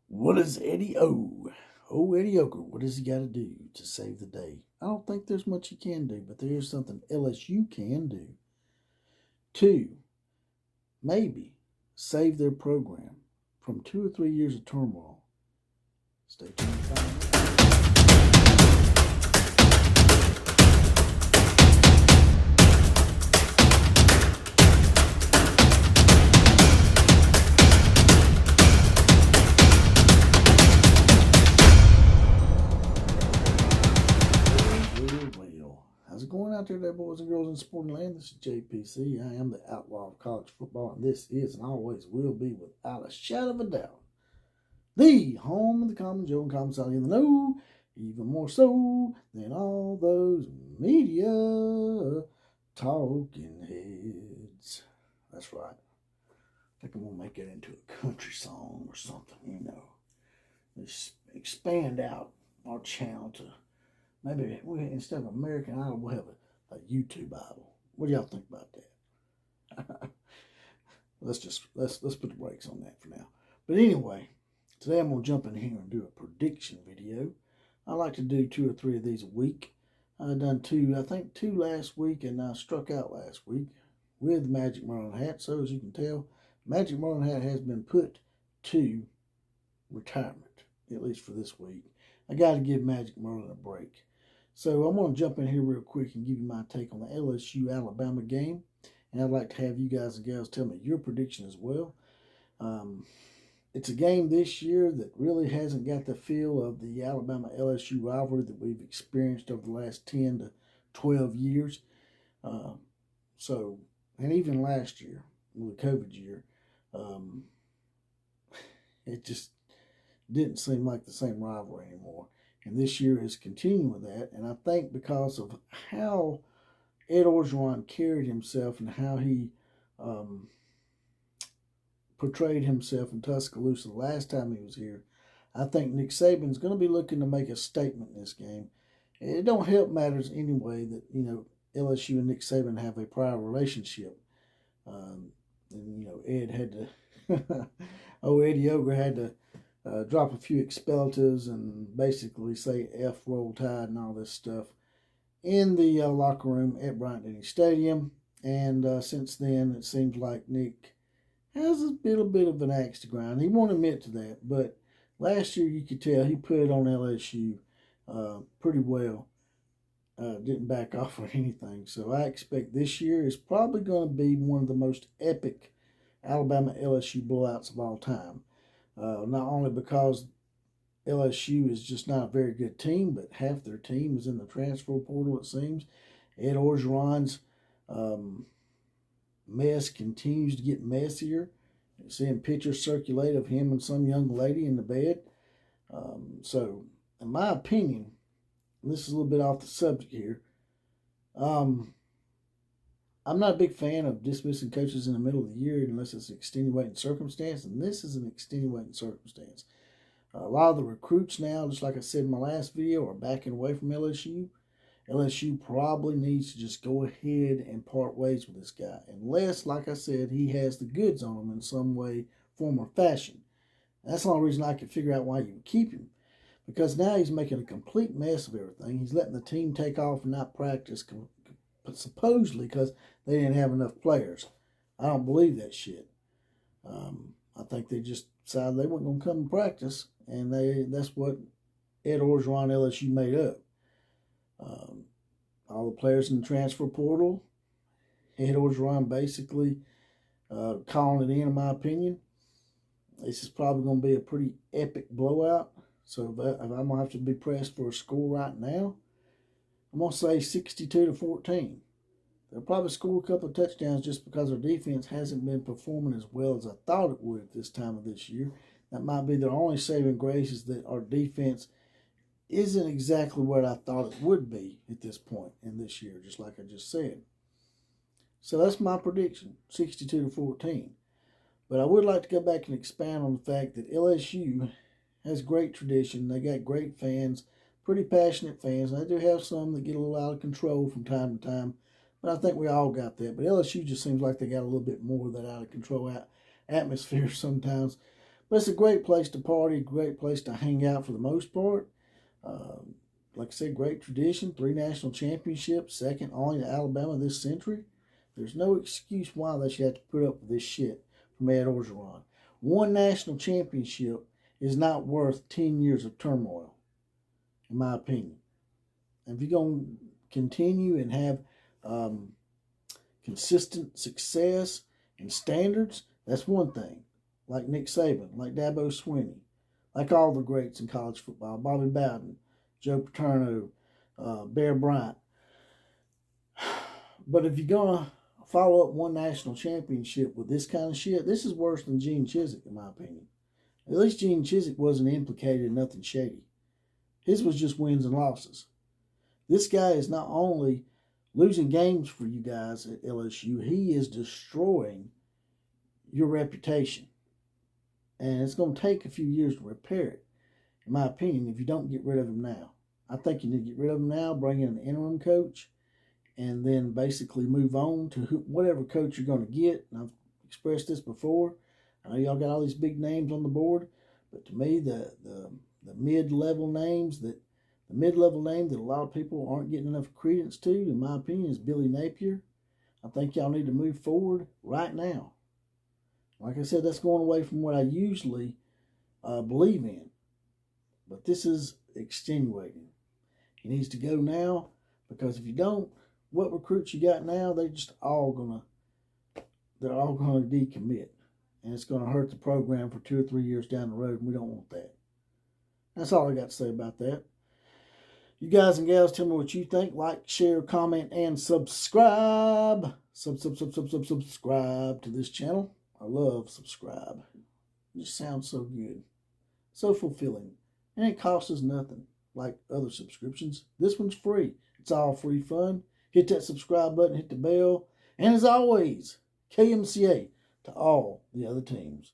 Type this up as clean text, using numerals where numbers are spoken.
What does Eddie O? Oh, Eddie Ogre, what does he got to do to save the day? I don't think there's much he can do, but there is something LSU can do. Two, maybe save their program from 2 or 3 years of turmoil. Stay tuned. How's it going out there, boys and girls in sporting land? This is JPC. I am the outlaw of college football, and this is and always will be, without a shadow of a doubt, the home of the common Joe and common Sally in the know, even more so than all those media talking heads. That's right. I think I'm going to make it into a country song or something, Let's expand out our channel to maybe instead of American Idol, we'll have a YouTube Idol. What do y'all think about that? let's put the brakes on that for now. But anyway, today I'm gonna jump in here and do a prediction video. I like to do 2 or 3 of these a week. I've done two last week, and I struck out last week with the Magic Merlin hat. So as you can tell, Magic Merlin hat has been put to retirement, at least for this week. I got to give Magic Merlin a break. So I'm going to jump in here real quick and give you my take on the LSU-Alabama game. And I'd like to have you guys and gals tell me your prediction as well. It's a game this year that really hasn't got the feel of the Alabama-LSU rivalry that we've experienced over the last 10 to 12 years. And even last year, with the COVID year, it just didn't seem like the same rivalry anymore. And this year is continuing with that. And I think because of how Ed Orgeron carried himself and how he portrayed himself in Tuscaloosa the last time he was here, I think Nick Saban's going to be looking to make a statement in this game. It don't help matters anyway that, LSU and Nick Saban have a prior relationship. Ed had to, Eddie Ogre had to drop a few expletives and basically say F Roll Tide and all this stuff in the locker room at Bryant-Denny Stadium. And since then, it seems like Nick has a little bit of an axe to grind. He won't admit to that, but last year you could tell he put it on LSU pretty well. Didn't back off or anything. So I expect this year is probably going to be one of the most epic Alabama-LSU blowouts of all time. Not only because LSU is just not a very good team, but half their team is in the transfer portal, it seems. Ed Orgeron's mess continues to get messier. You're seeing pictures circulate of him and some young lady in the bed. So, in my opinion, and this is a little bit off the subject here, I'm not a big fan of dismissing coaches in the middle of the year unless it's an extenuating circumstance, and this is an extenuating circumstance. A lot of the recruits now, just like I said in my last video, are backing away from LSU. LSU probably needs to just go ahead and part ways with this guy, unless, like I said, he has the goods on him in some way, form, or fashion. That's the only reason I could figure out why you would keep him, because now he's making a complete mess of everything. He's letting the team take off and not practice, but supposedly because they didn't have enough players. I don't believe that shit. I think they just decided they weren't going to come and practice, and that's what Ed Orgeron LSU made up. All the players in the transfer portal, Ed Orgeron basically calling it in my opinion. This is probably going to be a pretty epic blowout. So if I'm going to have to be pressed for a score right now, I'm going to say 62-14. They'll probably score a couple of touchdowns just because their defense hasn't been performing as well as I thought it would at this time of this year. That might be their only saving grace, is that our defense isn't exactly what I thought it would be at this point in this year, just like I just said. So that's my prediction, 62-14. But I would like to go back and expand on the fact that LSU has great tradition. They got great fans, pretty passionate fans. They do have some that get a little out of control from time to time, but I think we all got that. But LSU just seems like they got a little bit more of that out of control atmosphere sometimes. But it's a great place to party, great place to hang out for the most part. Like I said, great tradition, 3 national championships, second only to Alabama this century. There's no excuse why they should have to put up with this shit from Ed Orgeron. 1 national championship is not worth 10 years of turmoil, in my opinion. And if you're going to continue and have consistent success and standards, that's one thing. Like Nick Saban, like Dabo Swinney, like all the greats in college football, Bobby Bowden, Joe Paterno, Bear Bryant. But if you're going to follow up 1 national championship with this kind of shit, this is worse than Gene Chizik, in my opinion. At least Gene Chizik wasn't implicated in nothing shady. His was just wins and losses. This guy is not only losing games for you guys at LSU, he is destroying your reputation. And it's going to take a few years to repair it, in my opinion, if you don't get rid of him now. I think you need to get rid of him now, bring in an interim coach, and then basically move on to whatever coach you're going to get. And I've expressed this before. I know y'all got all these big names on the board, but to me, the mid-level names the mid-level name that a lot of people aren't getting enough credence to, in my opinion, is Billy Napier. I think y'all need to move forward right now. Like I said, that's going away from what I usually believe in. But this is extenuating. He needs to go now, because if you don't, what recruits you got now, they're all gonna decommit. And it's gonna hurt the program for 2 or 3 years down the road, and we don't want that. That's all I got to say about that. You guys and gals, tell me what you think. Like, share, comment, and subscribe. Subscribe to this channel. I love subscribe. It just sounds so good. So fulfilling. And it costs us nothing like other subscriptions. This one's free. It's all free fun. Hit that subscribe button, hit the bell. And as always, KMCA to all the other teams.